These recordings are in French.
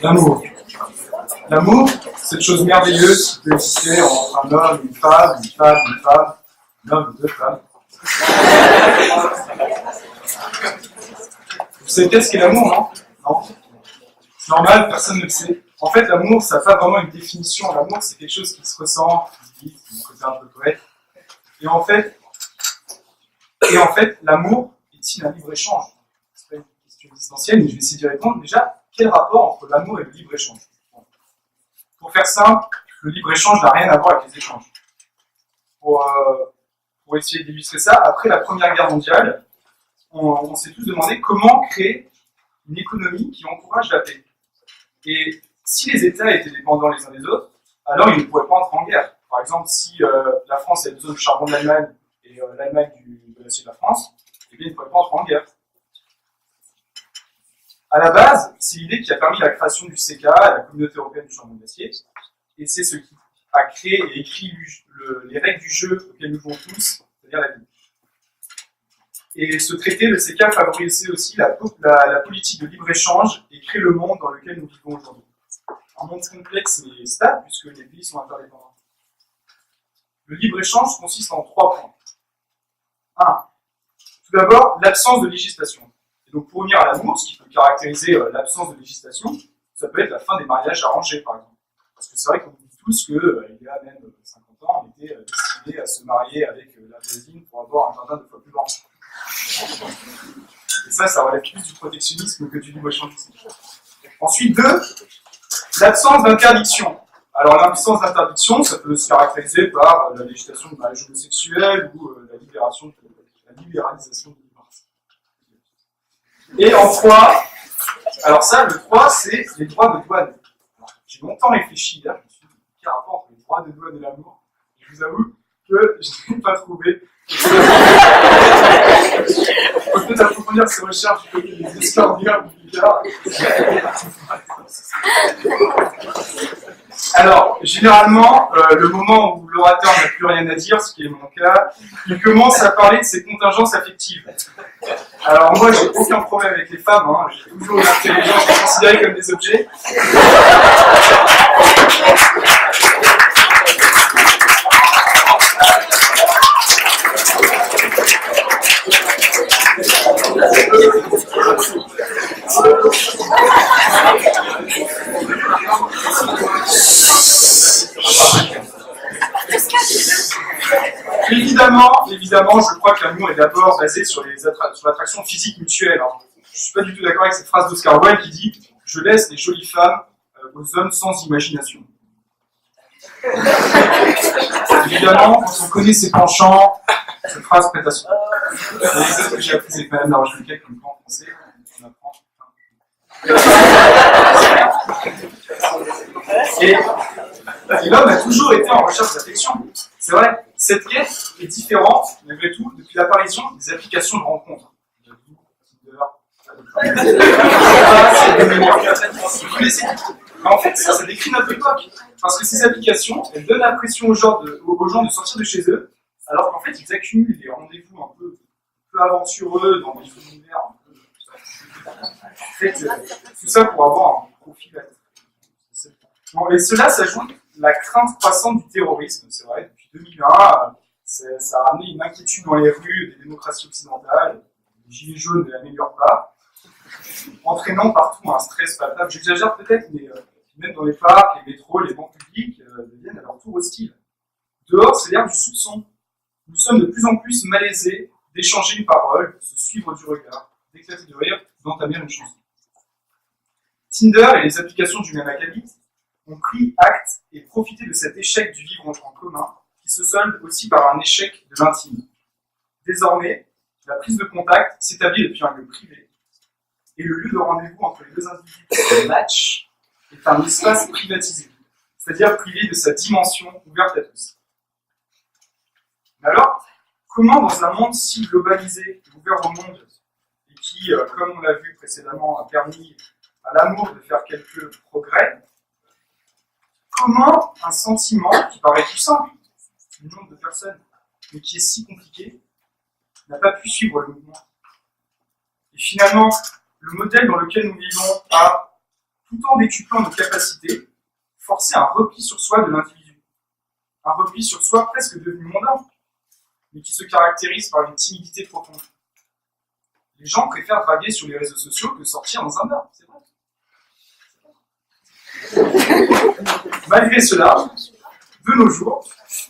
L'amour. L'amour, cette chose merveilleuse qui peut exister entre un homme, une femme, un homme et deux femmes. Vous savez qu'est-ce qu'est l'amour, non? Non. C'est normal, personne ne le sait. En fait, l'amour, ça n'a pas vraiment une définition. L'amour, c'est quelque chose qui se ressent, qui dit, c'est mon côté un peu poète. Et en fait, l'amour est-il un libre-échange? C'est pas une question existentielle, mais je vais essayer d'y répondre. Déjà, quel rapport entre l'amour et le libre-échange? Pour faire simple, le libre-échange n'a rien à voir avec les échanges. Pour essayer d'illustrer ça, après la Première Guerre mondiale, on s'est tous demandé comment créer une économie qui encourage la paix. Et si les États étaient dépendants les uns des autres, alors ils ne pourraient pas entrer en guerre. Par exemple, si la France a besoin du charbon de l'Allemagne et l'Allemagne de l'acier de la France, eh bien, ils ne pourraient pas entrer en guerre. À la base, c'est l'idée qui a permis la création du CECA, la Communauté européenne du charbon d'acier, et c'est ce qui a créé et écrit les règles du jeu auxquelles nous jouons tous, c'est-à-dire la vie. Et ce traité, le CECA, favorisait aussi la politique de libre-échange et crée le monde dans lequel nous vivons aujourd'hui. Un monde complexe mais stable, puisque les pays sont interdépendants. Le libre-échange consiste en 3 points. 1. Tout d'abord, l'absence de législation. Et donc, pour revenir à l'amour, ce qui peut caractériser l'absence de législation, ça peut être la fin des mariages arrangés, par exemple. Parce que c'est vrai qu'on dit tous qu'il y a même 50 ans, on était destinés à se marier avec la voisine pour avoir un jardin 2 fois plus grand. Et ça relève plus du protectionnisme que du libre-échange. Ensuite, 2, l'absence d'interdiction. Alors, l'absence d'interdiction, ça peut se caractériser par la législation de mariage homosexuel ou la libéralisation du divorce. Et en 3, alors ça, le 3, c'est les droits de douane. Alors, j'ai longtemps réfléchi, là, je me suis dit, quel rapport entre les droits de douane et l'amour? Et je vous avoue que je n'ai pas trouvé. On peut approfondir ces recherches du côté des escorbières ou du gars. Alors, généralement, le moment où l'orateur n'a plus rien à dire, ce qui est mon cas, il commence à parler de ses contingences affectives. Alors moi, j'ai aucun problème avec les femmes, hein. J'ai toujours l'intelligence considérée comme des objets. Évidemment, je crois que l'amour est d'abord basé sur l'attraction physique mutuelle. Alors, je ne suis pas du tout d'accord avec cette phrase d'Oscar Wilde qui dit « Je laisse les jolies femmes aux hommes sans imagination ». Évidemment, quand on connaît ses penchants, cette phrase prête à se faire. C'est ce que j'ai appris avec Madame Laroche-Miquel comme en français. On apprend. Et l'homme a toujours été en recherche d'affection. C'est vrai, cette quête est différente, malgré tout, depuis l'apparition des applications de rencontres. Mais en fait, ça décrit notre époque. Parce que ces applications, elles donnent l'impression aux gens de sortir de chez eux, alors qu'en fait, ils accumulent des rendez-vous un peu aventureux dans des univers un peu. En fait, tout ça pour avoir un profil. Bon, et cela s'ajoute la crainte croissante du terrorisme, c'est vrai, depuis 2001, ça a ramené une inquiétude dans les rues des démocraties occidentales, les gilets jaunes ne l'améliorent pas, entraînant partout un stress palpable. J'exagère peut-être, mais même dans les parcs, les métros, les bancs publics deviennent à leur tour hostiles. Dehors, c'est l'ère du soupçon. Nous sommes de plus en plus malaisés d'échanger une parole, de se suivre du regard, d'éclater de rire, d'entamer une chanson. Tinder et les applications du même acabit ont pris acte et profité de cet échec du vivre en commun, qui se solde aussi par un échec de l'intime. Désormais, la prise de contact s'établit depuis un lieu privé, et le lieu de rendez-vous entre les deux individus, le match, est un espace privatisé, c'est-à-dire privé de sa dimension ouverte à tous. Mais alors, comment dans un monde si globalisé, ouvert au monde, et qui, comme on l'a vu précédemment, a permis à l'amour de faire quelques progrès, comment un sentiment qui paraît tout simple, une nombre de personnes, mais qui est si compliqué, n'a pas pu suivre le mouvement. Et finalement, le modèle dans lequel nous vivons a tout en décuplant nos capacités, forcer un repli sur soi de l'individu. Un repli sur soi presque devenu mondain, mais qui se caractérise par une timidité profonde. Les gens préfèrent draguer sur les réseaux sociaux que sortir dans un bar, c'est vrai. Malgré cela, de nos jours,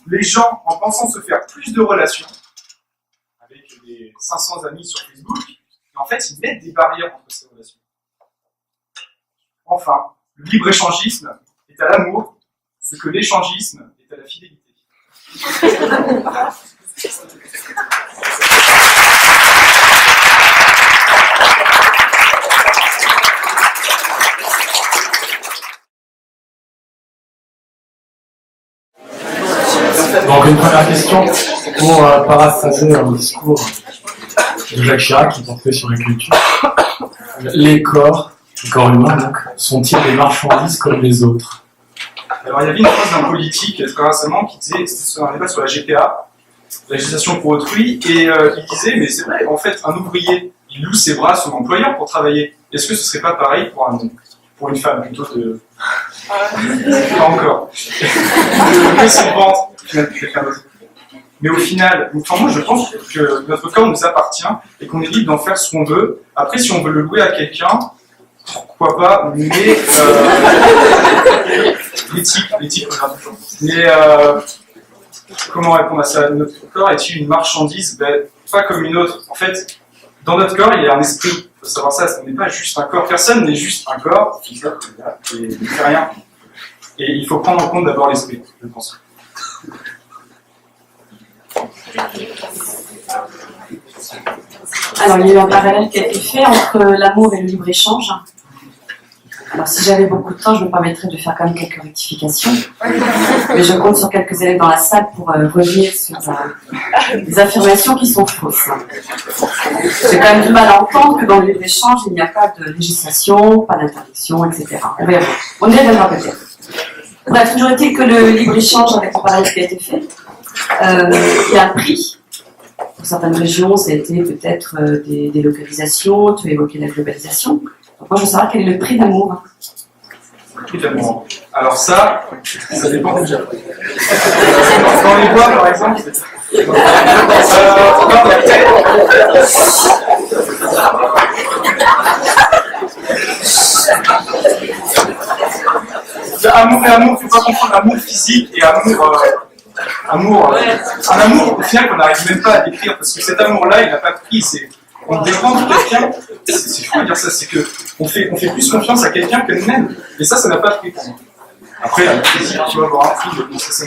les gens, en pensant se faire plus de relations, avec les 500 amis sur Facebook, en fait, ils mettent des barrières entre ces relations. Enfin, le libre-échangisme est à l'amour, ce que l'échangisme est à la fidélité. Donc une première question pour paraphraser un discours de Jacques Chirac qui portait sur la culture. Les corps humains donc, sont-ils des marchandises comme les autres? Alors il y avait une phrase d'un politique très récemment qui disait, c'était un débat sur la GPA, la législation pour autrui, et il disait, mais c'est vrai, en fait, un ouvrier, il loue ses bras à son employeur pour travailler. Est-ce que ce serait pas pareil pour une femme plutôt de... Pas encore. De louer son ventre, quelqu'un d'autre. Mais au final, enfin, moi je pense que notre corps nous appartient et qu'on est libre d'en faire ce qu'on veut. Après, si on veut le louer à quelqu'un, pourquoi pas, mais l'éthique regarde toujours. Mais comment répondre à ça? Notre corps est-il une marchandise? Pas comme une autre. En fait, dans notre corps, il y a un esprit. Il faut savoir ça, ce n'est pas juste un corps. Personne n'est juste un corps, et il ne fait rien. Et il faut prendre en compte d'abord l'esprit, je pense. Alors, il y a eu un parallèle qui a été fait entre l'amour et le libre-échange. Alors, si j'avais beaucoup de temps, je me permettrais de faire quand même quelques rectifications. Mais je compte sur quelques élèves dans la salle pour revenir sur des affirmations qui sont fausses. J'ai quand même du mal à entendre que dans le libre-échange, il n'y a pas de législation, pas d'interdiction, etc. On y reviendra peut-être. Bref, toujours est-il que le libre-échange, avec le parallèle qui a été fait, il y a un prix. Pour certaines régions, ça a été peut-être des délocalisations, tu as évoqué la globalisation. Donc moi, je veux savoir quel est le prix d'amour. Le prix d'amour. Alors ça dépend déjà. Dans les bois, par exemple, amour et amour, il ne faut pas confondre amour physique et amour. Un amour au final qu'on n'arrive même pas à décrire parce que cet amour-là, il n'a pas de prix. On dépend de quelqu'un. C'est fou de dire ça, c'est que on fait plus confiance à quelqu'un que nous-mêmes. Et ça n'a pas de prix pour moi. Après, avec plaisir, tu vas avoir un prix de penser ça.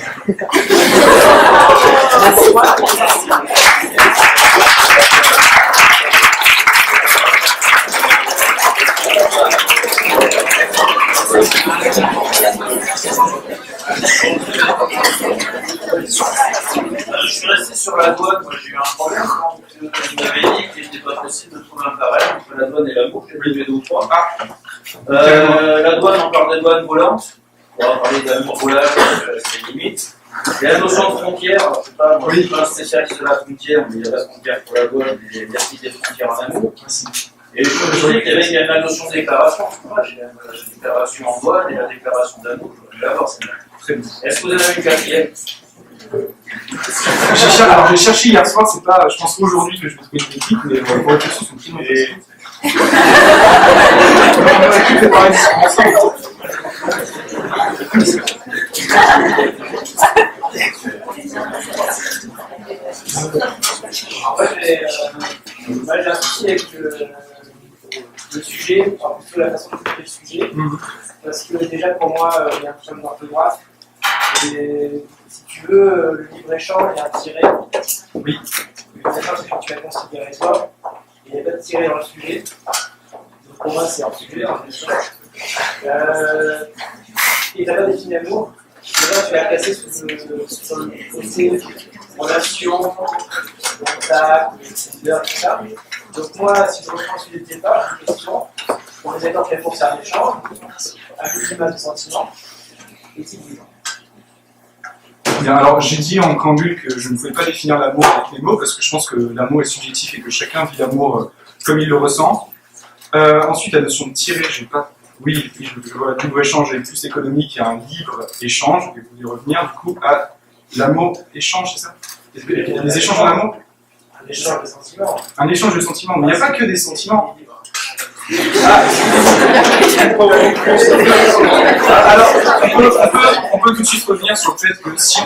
Je suis resté sur la douane, moi j'ai eu un problème quand vous m'avez dit qu'il n'était pas possible de trouver un parallèle entre la douane et l'amour, j'ai levé 2 ou 3. La douane, on parle de douane volante, on va parler d'amour volage, c'est limite. Il y a la notion de frontière, je sais pas, moi je suis pas un spécialiste de la frontière, mais il y a la frontière pour la douane, et il y a aussi des frontières en amour. Et je sais qu'il y a la notion de déclaration, j'ai la déclaration en douane et la déclaration d'amour, je vais l'avoir celle-là. Est-ce que vous avez une quatrième? J'ai cherché hier soir, c'est pas, je pense aujourd'hui que je vais trouver une équipe, mais pour être sûr, c'est une petite on aurait pu préparer ensemble. En fait, j'ai un souci avec le sujet, enfin plutôt la façon de traiter le sujet, parce que déjà pour moi, il y a un problème d'orthographe. Et si tu veux, le libre-échange, il y a un tiret. Oui. D'accord, c'est quand tu vas considérer toi. Il n'y a pas de tiret dans le sujet. Donc pour moi, c'est un sujet, en échange. Et tu n'as pas défini l'amour. Déjà, tu vas casser sur le côté relation, contact, leader, tout ça. Donc moi, si je reprends celui de départ, une question. On est d'accord que l'amour, c'est un échange, un climat de sentiment, éthique vivant. Bien, alors j'ai dit en préambule que je ne pouvais pas définir l'amour avec les mots parce que je pense que l'amour est subjectif et que chacun vit l'amour comme il le ressent. Ensuite, la notion de tirer, je n'ai pas Oui, je vois libre-échange est plus économique, il y a un libre-échange, je vais vous y revenir, du coup, à l'amour échange, c'est ça? Les échanges en amour? Un échange de sentiments. Un échange de sentiments, mais il n'y a pas que des sentiments. Alors, on peut tout de suite revenir sur le fait que si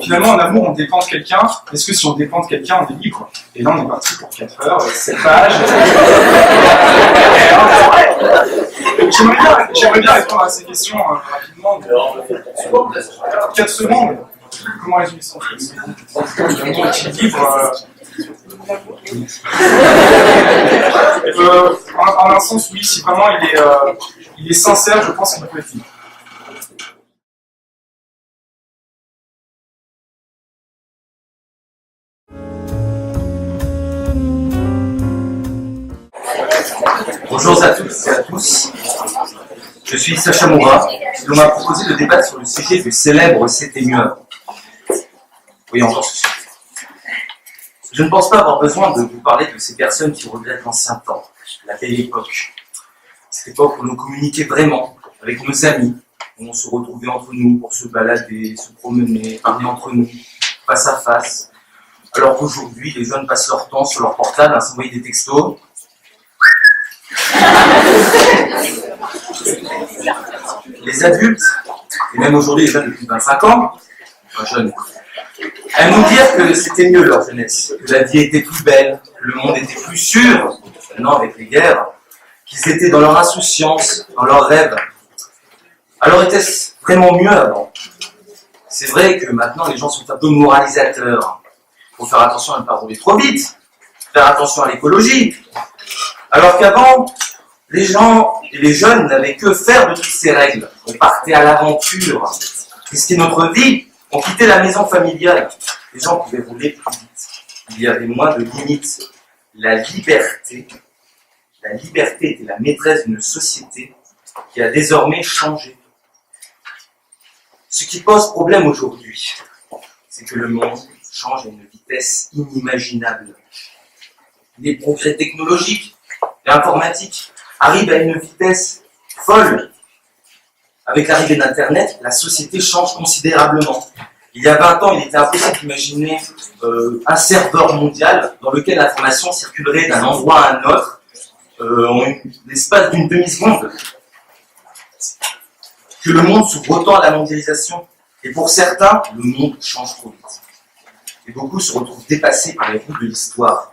finalement en amour on dépend de quelqu'un, est-ce que si on dépend de quelqu'un on est libre? Et là on est parti pour 4 heures, 7 pages. J'aimerais bien répondre à ces questions rapidement. 4 secondes. Comment résumer ça en fait? L'amour est libre. En un sens, oui, si vraiment il est sincère, je pense qu'il peut être libre. Bonjour à toutes et à tous. Je suis Sacha Moura et on m'a proposé de débattre sur le sujet du célèbre C'était mieux avant. Oui, encore ce sujet. Je ne pense pas avoir besoin de vous parler de ces personnes qui regrettent l'ancien temps, la belle époque. Cette époque où l'on communiquait vraiment avec nos amis, où on se retrouvait entre nous pour se balader, se promener, parler entre nous, face à face. Alors qu'aujourd'hui, les jeunes passent leur temps sur leur portable à s'envoyer des textos. Les adultes, et même aujourd'hui les jeunes de plus de 25 ans, jeunes, aiment nous dire que c'était mieux leur jeunesse, que la vie était plus belle, que le monde était plus sûr, maintenant avec les guerres, qu'ils étaient dans leur insouciance, dans leurs rêves. Alors était-ce vraiment mieux avant? C'est vrai que maintenant les gens sont un peu moralisateurs. Il faut faire attention à ne pas rouler trop vite, faire attention à l'écologie. Alors qu'avant, les gens et les jeunes n'avaient que faire de toutes ces règles. On partait à l'aventure, risquer notre vie, on quittait la maison familiale. Les gens pouvaient rouler plus vite. Il y avait moins de limites. La liberté était la maîtresse d'une société qui a désormais changé. Ce qui pose problème aujourd'hui, c'est que le monde change à une vitesse inimaginable. Les progrès technologiques et informatiques arrivent à une vitesse folle. Avec l'arrivée d'Internet, la société change considérablement. Il y a 20 ans, il était impossible d'imaginer un serveur mondial dans lequel l'information circulerait d'un endroit à un autre en l'espace d'une demi-seconde. Que le monde s'ouvre autant à la mondialisation. Et pour certains, le monde change trop vite. Et beaucoup se retrouvent dépassés par les roues de l'histoire,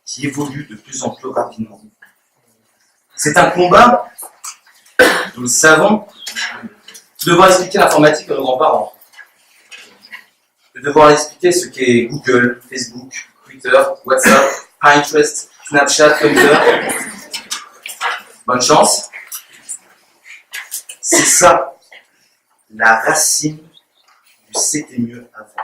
qui évoluent de plus en plus rapidement. C'est un combat, nous le savons, de devoir expliquer l'informatique à nos grands-parents, de devoir expliquer ce qu'est Google, Facebook, Twitter, WhatsApp, Pinterest, Snapchat, Tumblr. Bonne chance. C'est ça, la racine du c'était mieux avant.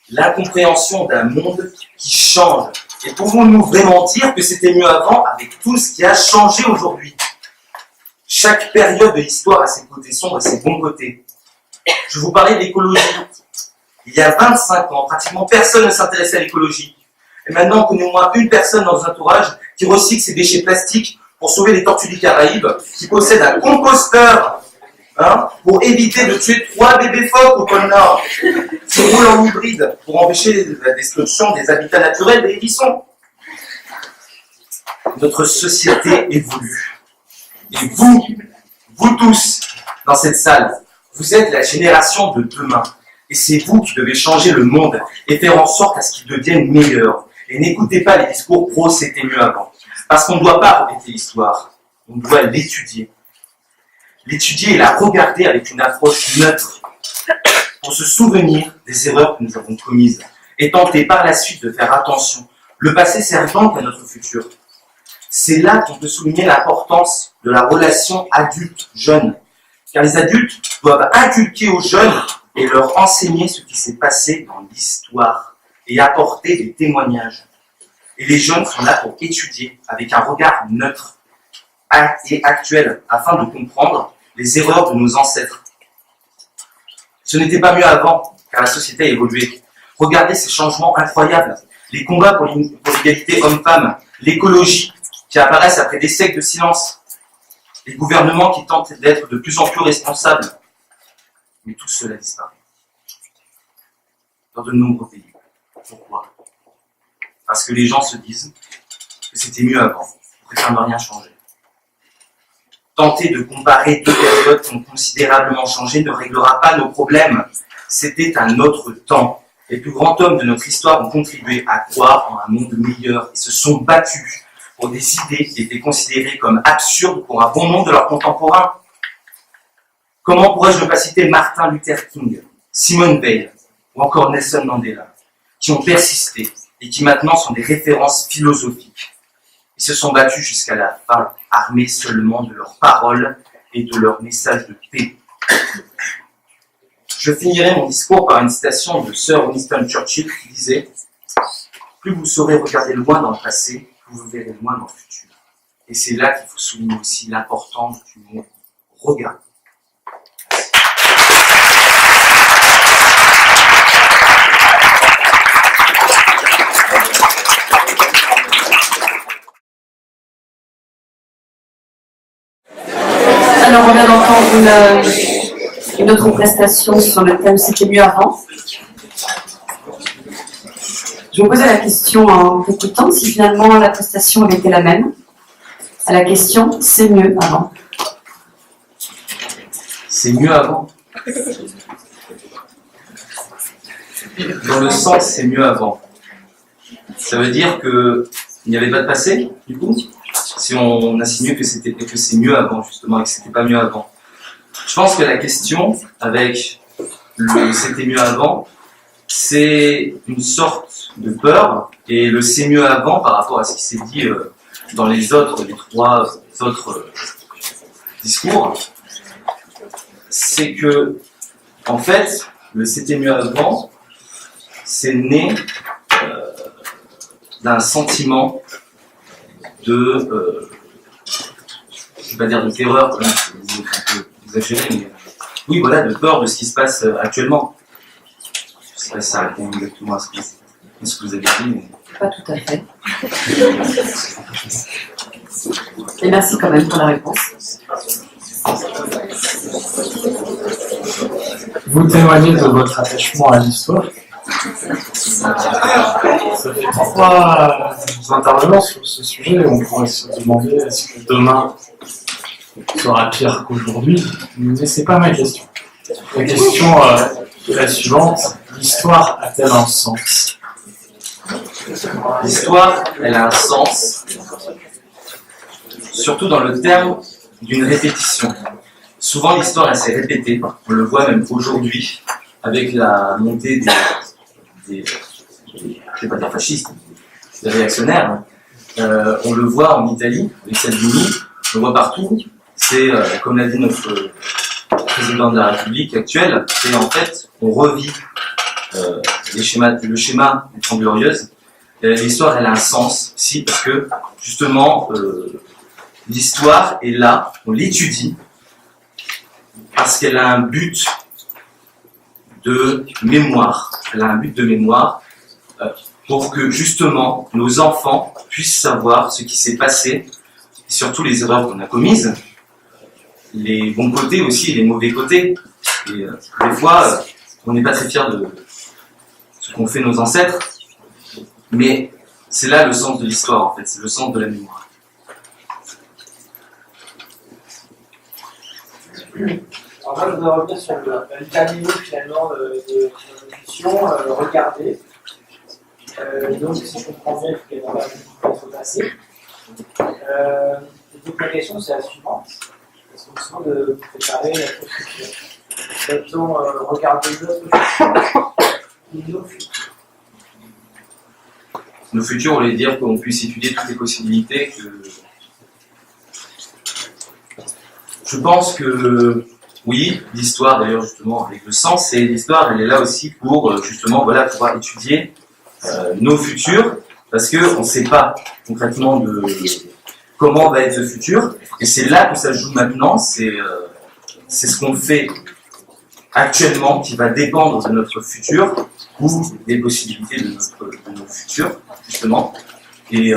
L'incompréhension d'un monde qui change. Et pouvons-nous vraiment dire que c'était mieux avant avec tout ce qui a changé aujourd'hui? Chaque période de l'histoire a ses côtés sombres et ses bons côtés. Je vous parlais d'écologie. Il y a 25 ans, pratiquement personne ne s'intéressait à l'écologie. Et maintenant, on connaît au moins une personne dans notre entourage qui recycle ses déchets plastiques pour sauver les tortues du Caraïbe, qui possède un composteur pour éviter de tuer 3 bébés phoques au pôle Nord, qui roule en hybride pour empêcher la destruction des habitats naturels des hérissons. Notre société évolue. Et vous tous, dans cette salle, vous êtes la génération de demain. Et c'est vous qui devez changer le monde et faire en sorte à ce qu'il devienne meilleur. Et n'écoutez pas les discours pro, c'était mieux avant. Parce qu'on ne doit pas répéter l'histoire, on doit l'étudier. L'étudier et la regarder avec une approche neutre pour se souvenir des erreurs que nous avons commises et tenter par la suite de faire attention. Le passé sert donc à notre futur. C'est là qu'on peut souligner l'importance de la relation adulte-jeune. Car les adultes doivent inculquer aux jeunes et leur enseigner ce qui s'est passé dans l'histoire et apporter des témoignages. Et les jeunes sont là pour étudier avec un regard neutre et actuel afin de comprendre les erreurs de nos ancêtres. Ce n'était pas mieux avant, car la société a évolué. Regardez ces changements incroyables. Les combats pour l'égalité homme-femme, l'écologie, qui qui apparaissent après des siècles de silence, les gouvernements qui tentent d'être de plus en plus responsables. Mais tout cela disparaît. Dans de nombreux pays. Pourquoi? Parce que les gens se disent que c'était mieux avant. Ils préfèrent ne rien changer. Tenter de comparer deux périodes qui ont considérablement changé ne réglera pas nos problèmes. C'était un autre temps. Les plus grands hommes de notre histoire ont contribué à croire en un monde meilleur et se sont battus pour des idées qui étaient considérées comme absurdes pour un bon nombre de leurs contemporains. Comment pourrais-je ne pas citer Martin Luther King, Simone Veil ou encore Nelson Mandela, qui ont persisté et qui maintenant sont des références philosophiques. Ils se sont battus jusqu'à la fin, armés seulement de leurs paroles et de leurs messages de paix. Je finirai mon discours par une citation de Sir Winston Churchill qui disait « Plus vous saurez regarder loin dans le passé, plus vous verrez loin dans le futur. » Et c'est là qu'il faut souligner aussi l'importance du mot « regard ». Alors, on vient d'entendre une autre prestation sur le thème « C'était mieux avant ». Je me posais la question en t'écoutant si finalement la prestation avait été la même. À la question « C'est mieux avant ». C'est mieux avant. Dans le sens, c'est mieux avant. Ça veut dire qu'il n'y avait pas de passé, du coup, si on insinue que c'est mieux avant, justement, et que c'était pas mieux avant. Je pense que la question, avec le c'était mieux avant, c'est une sorte de peur, et le c'est mieux avant, par rapport à ce qui s'est dit dans les trois autres discours, c'est que, en fait, le c'était mieux avant, c'est né d'un sentiment de, je vais pas dire de terreur, c'est un peu exagéré, mais oui, voilà, de peur de ce qui se passe actuellement. Je sais pas si ça répond exactement à ce que vous avez dit, mais... Pas tout à fait. Et merci quand même pour la réponse. Vous témoignez de votre attachement à l'histoire. Ça fait 3 intervenants sur ce sujet. On pourrait se demander est-ce que demain sera pire qu'aujourd'hui, mais c'est pas ma question. La question est la suivante. L'histoire a-t-elle un sens? L'histoire, elle a un sens, surtout dans le terme d'une répétition. Souvent, l'histoire, elle s'est répétée. On le voit même aujourd'hui, avec la montée je vais pas dire fascistes, des réactionnaires. On le voit en Italie, avec Salvini, on le voit partout. C'est, comme l'a dit notre président de la République actuelle, c'est en fait, on revit le schéma des Trente Glorieuses. L'histoire, elle a un sens aussi, parce que, justement, l'histoire est là, on l'étudie, parce qu'elle a un but de mémoire. Elle a un but de mémoire pour que, justement, nos enfants puissent savoir ce qui s'est passé, et surtout les erreurs qu'on a commises, les bons côtés aussi, les mauvais côtés. Et des fois, on n'est pas très fiers de ce qu'ont fait nos ancêtres, mais c'est là le sens de l'histoire, en fait, c'est le sens de la mémoire. Alors moi, je voudrais revenir sur le dernier mot finalement de l'émission, regarder. Donc, si je comprends bien, il faut qu'il y ait un passé. Et donc, la question, c'est la suivante. Est-ce qu'on se demande de préparer la future? Doit-on regarder notre futur ou nos futurs? Nos futurs, on voulait dire qu'on puisse étudier toutes les possibilités. Je pense que, oui, l'histoire, d'ailleurs, justement, avec le sens, c'est l'histoire, elle est là aussi pour, justement, voilà, pouvoir étudier nos futurs, parce qu'on ne sait pas concrètement de comment va être ce futur, et c'est là que ça se joue maintenant, c'est ce qu'on fait actuellement qui va dépendre de notre futur, ou des possibilités de nos futurs, justement, et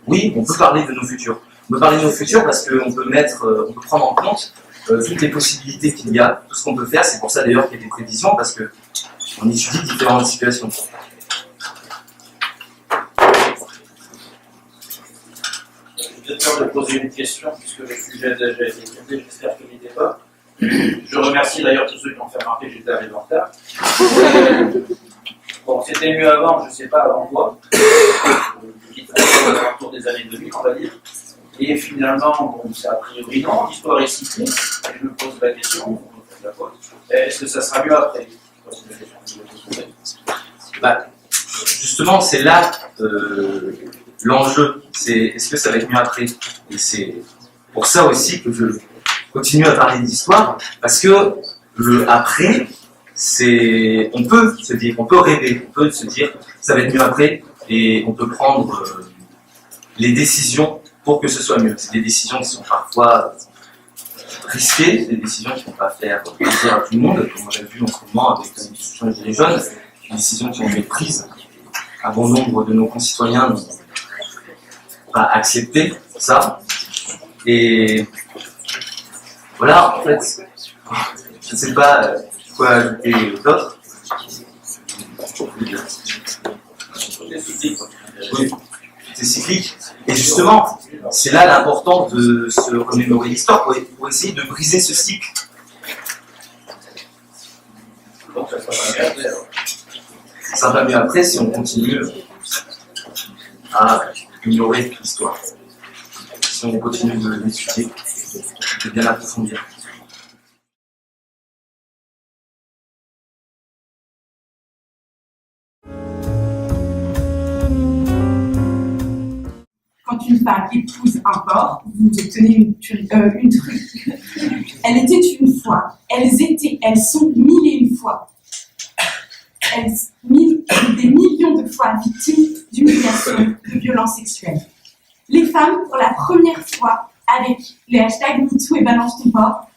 oui, on peut parler de nos futurs. On peut parler de nos futurs parce qu'on peut on peut prendre en compte toutes les possibilités qu'il y a, tout ce qu'on peut faire. C'est pour ça d'ailleurs qu'il y a des prévisions, parce que on étudie différentes situations. J'ai peur de poser une question, puisque le sujet a déjà été traité, j'espère qu'il n'était pas. Je remercie d'ailleurs tous ceux qui ont fait remarquer que j'étais arrivé en retard. Bon, c'était mieux avant, je ne sais pas avant quoi. Autour des années 2000, on va dire. Et finalement, bon, c'est a priori non, l'histoire est cyclique. Et je me pose la question, est-ce que ça sera mieux après? Bah, justement, c'est là l'enjeu. C'est est-ce que ça va être mieux après? Et c'est pour ça aussi que je continue à parler d'histoire, parce que le après, on peut se dire, on peut rêver, on peut se dire ça va être mieux après, et on peut prendre les décisions pour que ce soit mieux. C'est des décisions qui sont parfois risquées, des décisions qui ne vont pas faire plaisir à tout le monde, comme on l'a vu en ce moment avec la discussion des Gilets jaunes, des décisions qui ont été prises. Un bon nombre de nos concitoyens n'ont pas accepté ça. Et voilà, en fait, je ne sais pas quoi ajouter d'autre. Oui, c'est cyclique. Et justement, c'est là l'importance de se remémorer l'histoire pour essayer de briser ce cycle. Donc ça sera mieux après. Ça va mieux après si on continue à ignorer l'histoire. Si on continue de l'étudier, de bien l'approfondir. Quand une femme épouse un porc, vous obtenez une truc. Elle était une fois, elles sont mille et une fois. Des millions de fois victimes d'humiliation, de violences sexuelles. Les femmes, pour la première fois, avec les hashtags MeToo et Balance ton porc,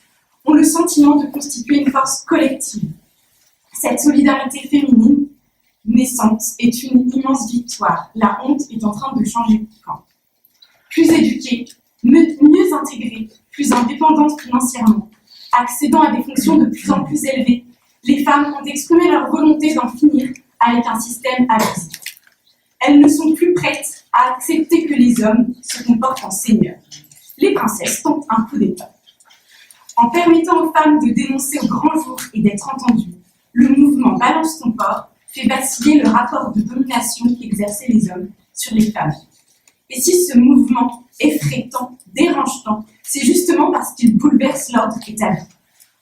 ont le sentiment de constituer une force collective. Cette solidarité féminine naissante est une immense victoire. La honte est en train de changer de camp. Plus éduquées, mieux intégrées, plus indépendantes financièrement, accédant à des fonctions de plus en plus élevées, les femmes ont exprimé leur volonté d'en finir avec un système abusif. Elles ne sont plus prêtes à accepter que les hommes se comportent en seigneurs. Les princesses tentent un coup d'État. En permettant aux femmes de dénoncer au grand jour et d'être entendues, le mouvement Balance ton porc fait vaciller le rapport de domination qu'exerçaient les hommes sur les femmes. Et si ce mouvement effrayant, dérangeant, c'est justement parce qu'il bouleverse l'ordre établi.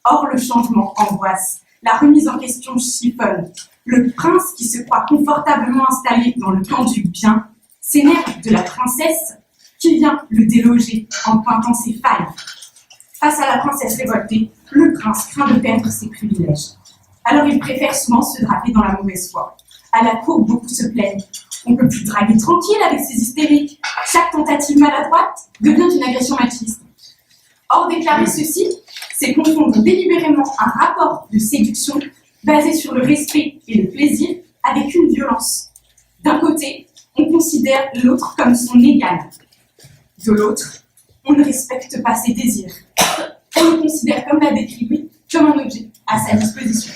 Or, le changement angoisse, la remise en question chiffonne. Le prince qui se croit confortablement installé dans le camp du bien s'énerve de la princesse qui vient le déloger en pointant ses failles. Face à la princesse révoltée, le prince craint de perdre ses privilèges. Alors il préfère souvent se draper dans la mauvaise foi. À la cour, beaucoup se plaignent. On ne peut plus draguer tranquille avec ces hystériques. Chaque tentative maladroite devient une agression machiste. Or, déclarer ceci, c'est confondre délibérément un rapport de séduction basé sur le respect et le plaisir avec une violence. D'un côté, on considère l'autre comme son égal. De l'autre, on ne respecte pas ses désirs. On le considère, comme l'a décrit Louis, comme un objet à sa disposition.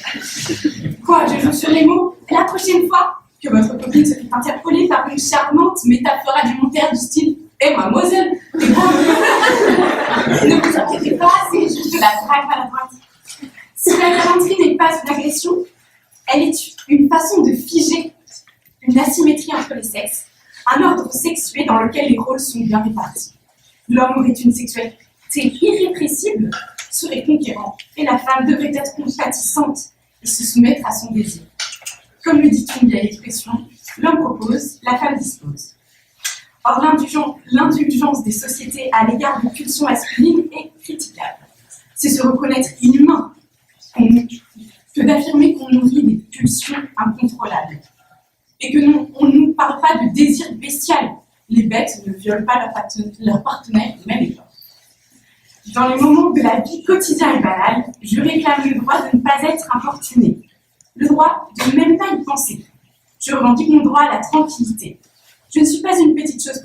Quoi, je joue sur les mots? La prochaine fois que votre copine se fait interpeller par une charmante métaphore alimentaire du style « Eh mademoiselle, et bon, ne vous inquiétez pas, c'est juste de la drague maladroite. » Si la galanterie n'est pas une agression, elle est une façon de figer une asymétrie entre les sexes, un ordre sexué dans lequel les rôles sont bien répartis. L'homme aurait une sexualité irrépressible, serait conquérant, et la femme devrait être compatissante et se soumettre à son désir. Comme le dit une vieille expression, l'homme propose, la femme dispose. Or, l'indulgence des sociétés à l'égard de pulsions masculines est critiquable. C'est se reconnaître inhumain que d'affirmer qu'on nourrit des pulsions incontrôlables. Et que on ne nous parle pas de désir bestial. Les bêtes ne violent pas leur partenaire de même époque. Dans les moments de la vie quotidienne et banale, je réclame le droit de ne pas être importuné. Le droit de ne même pas y penser. Je revendique mon droit à la tranquillité. Je ne suis pas une petite chose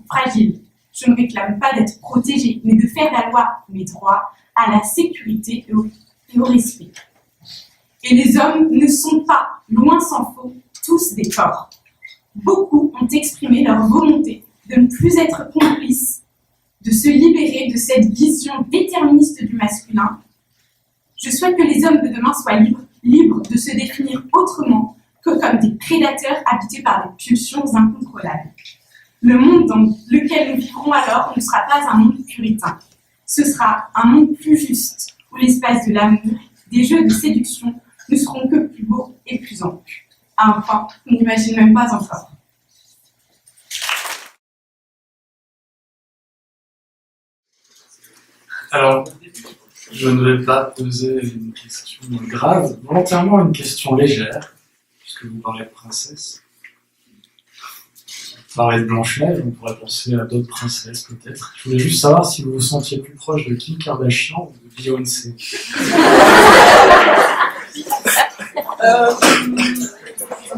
fragiles. Je ne réclame pas d'être protégée, mais de faire valoir mes droits à la sécurité et au respect. Et les hommes ne sont pas, loin s'en faut, tous des porcs. Beaucoup ont exprimé leur volonté de ne plus être complices, de se libérer de cette vision déterministe du masculin. Je souhaite que les hommes de demain soient libres de se définir autrement que comme des prédateurs habités par des pulsions incontrôlables. Le monde dans lequel nous vivrons alors ne sera pas un monde puritain. Ce sera un monde plus juste, où l'espace de l'amour, des jeux de séduction ne seront que plus beaux et plus amples. À un point qu'on n'imagine même pas encore. Alors, je ne vais pas poser une question grave, volontairement une question légère, puisque vous parlez de princesse. Vous parlez de Blanche-Neige, on pourrait penser à d'autres princesses peut-être. Je voulais juste savoir si vous vous sentiez plus proche de Kim Kardashian ou de Beyoncé.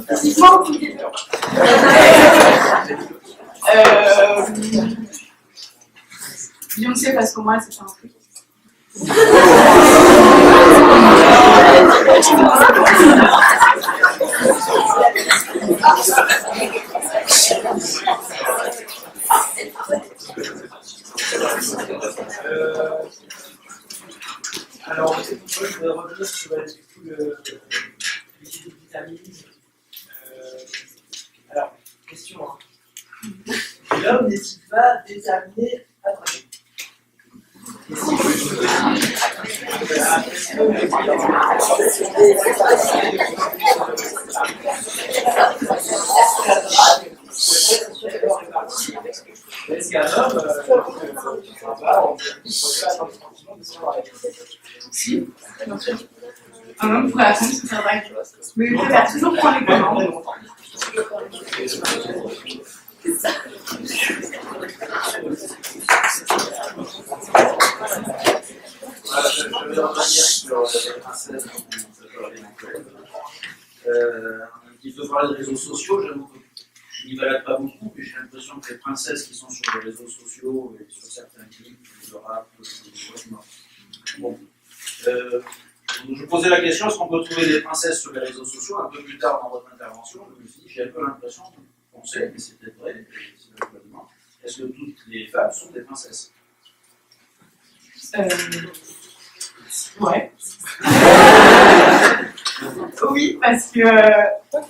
Physiquement, Beyoncé, parce qu'au moins, c'est un truc. Alors, moi, je voudrais revenir sur l'idée de vitamine. Alors, question. L'homme n'est-il pas déterminé à travailler? Est-ce qu'un homme Si, bien sûr. Un homme pourrait attendre son travail, mais il préfère toujours prendre les commandes. Je vais revenir sur les princesses dont on a parlé. Un petit peu parler de réseaux sociaux, j'avoue que je n'y balade pas beaucoup, mais j'ai l'impression que les princesses qui sont sur les réseaux sociaux et sur certains clips, de rap, bon. Je posais la question, est-ce qu'on peut trouver des princesses sur les réseaux sociaux? Un peu plus tard dans votre intervention, je me suis dit, j'ai un peu l'impression de penser, mais c'est peut-être vrai, est-ce que toutes les femmes sont des princesses? Ouais. Oui, parce que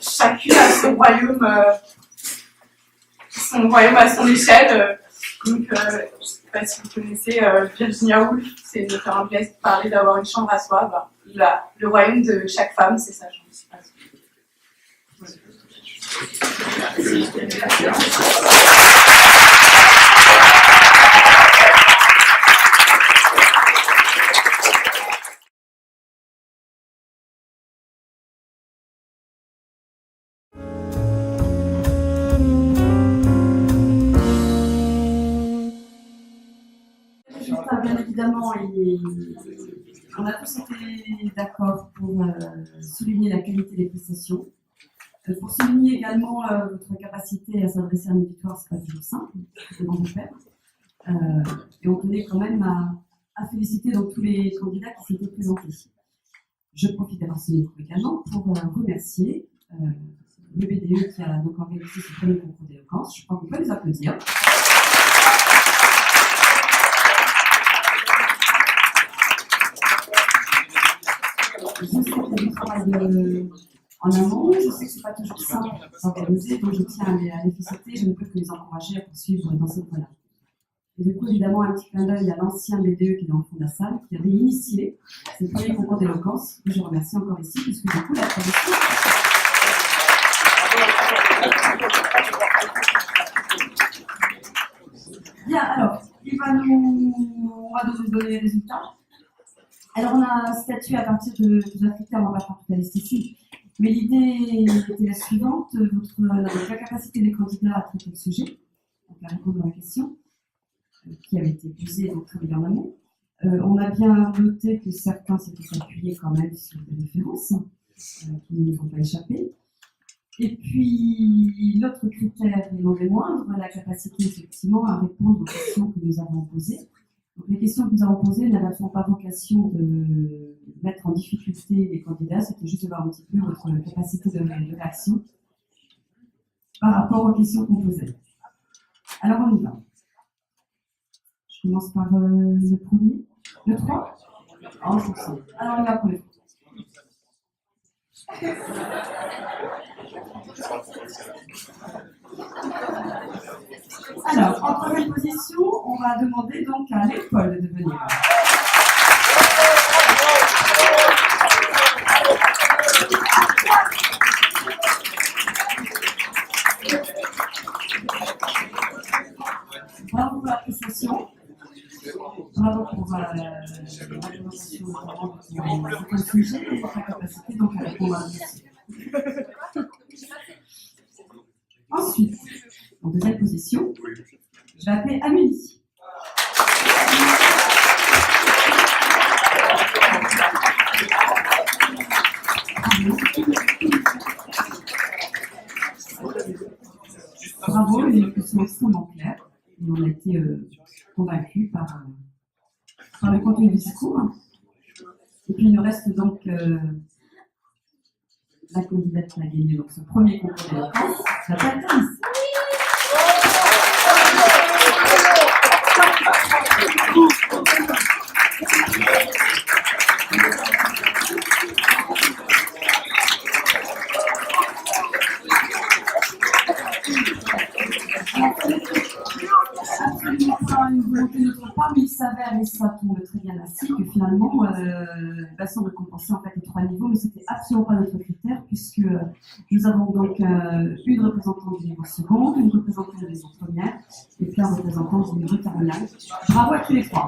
chacune a son royaume à son échelle. Donc, je ne sais pas si vous connaissez Virginia Woolf, c'est une auteure anglaise qui parlait d'avoir une chambre à soi. Le royaume de chaque femme, c'est sa chambre. Bien évidemment, on a tous été d'accord pour souligner la qualité des prestations. Pour souligner également votre capacité à s'adresser à un auditoire, c'est pas toujours simple, c'est devant vous faire. Et on tenait quand même à féliciter donc tous les candidats qui s'étaient présentés. Je profite d'avoir ce micro également pour remercier le BDE qui a donc organisé ce premier concours d'éloquence. Je crois qu'on peut les applaudir. Je sais qu'il y a du travail en amont, je sais que ce n'est pas toujours simple d'organiser, donc je tiens à les féliciter, je ne peux que les encourager à poursuivre dans cette voie-là. Et du coup, évidemment, un petit clin d'œil à l'ancien BDE qui est dans le fond de la salle, qui avait initié ce premier concours d'éloquence, que je remercie encore ici, puisque du coup, la tradition. Bien, alors, on va nous donner les résultats. Alors, on a statué à partir de plusieurs critères, on va pas faire toute la liste ici, mais l'idée était la suivante, la capacité des candidats à traiter le sujet, donc à répondre à la question qui avait été posée donc très bien en amont. On a bien noté que certains s'étaient appuyés quand même sur des références qui ne nous ont pas échappé. Et puis, l'autre critère, et non des moindres, la capacité effectivement à répondre aux questions que nous avons posées. Donc, les questions que nous avons posées n'avaient pas vocation de mettre en difficulté les candidats, c'était juste de voir un petit peu votre capacité de réaction par rapport aux questions qu'on posait. Alors, on y va. Je commence par le premier, le 3. Oh, je sais. Alors, on y va pour le 3. Alors, en première position, on va demander donc à l'école de venir. Bravo pour l'appréciation. Bravo pour la présentation de votre sujet et votre capacité donc à répondre à la question. Ensuite, en deuxième position, je vais appeler Amélie. Bravo, une question extrêmement claire. Et on a été convaincus par le contenu du discours. Et puis il nous reste donc la candidate qui a gagné donc, ce premier concours d'éloquence, la Patrice. Absolument pas une volonté de notre part, mais il s'avère, et ça tombe très bien ainsi, que finalement, Vincent récompensait en fait les 3 niveaux, mais c'était absolument pas notre critère, puisque nous avons donc une représentante du niveau second, une représentante du niveau première, et puis un représentant du niveau terminal. Bravo à tous les 3.